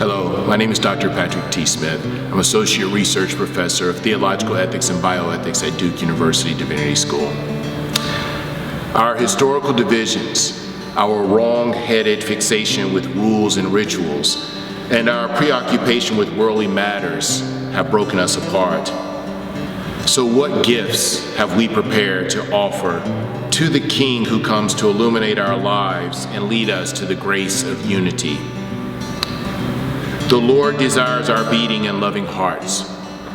Hello, my name is Dr. Patrick T. Smith. I'm Associate Research Professor of Theological Ethics and Bioethics at Duke University Divinity School. Our historical divisions, our wrong-headed fixation with rules and rituals, and our preoccupation with worldly matters have broken us apart. So what gifts have we prepared to offer to the King who comes to illuminate our lives and lead us to the grace of unity? The Lord desires our beating and loving hearts,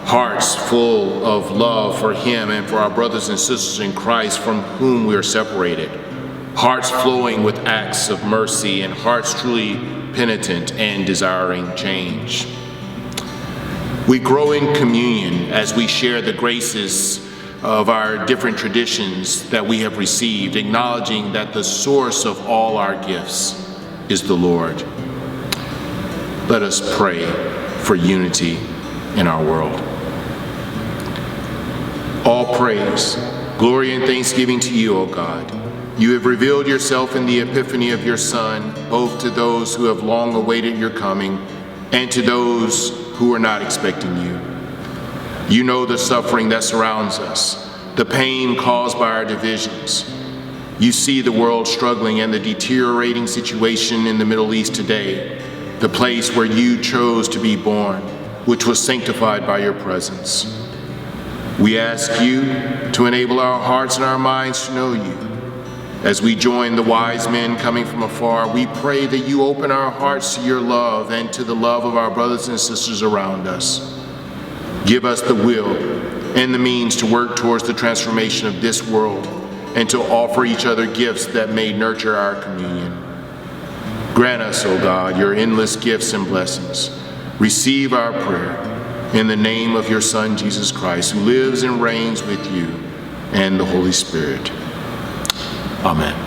hearts full of love for Him and for our brothers and sisters in Christ from whom we are separated, hearts flowing with acts of mercy and hearts truly penitent and desiring change. We grow in communion as we share the graces of our different traditions that we have received, acknowledging that the source of all our gifts is the Lord. Let us pray for unity in our world. All praise, glory, and thanksgiving to you, O God. You have revealed yourself in the epiphany of your Son, both to those who have long awaited your coming and to those who are not expecting you. You know the suffering that surrounds us, the pain caused by our divisions. You see the world struggling and the deteriorating situation in the Middle East today, the place where you chose to be born, which was sanctified by your presence. We ask you to enable our hearts and our minds to know you. As we join the wise men coming from afar, we pray that you open our hearts to your love and to the love of our brothers and sisters around us. Give us the will and the means to work towards the transformation of this world and to offer each other gifts that may nurture our communion. Grant us, O God, your endless gifts and blessings. Receive our prayer in the name of your Son, Jesus Christ, who lives and reigns with you and the Holy Spirit. Amen.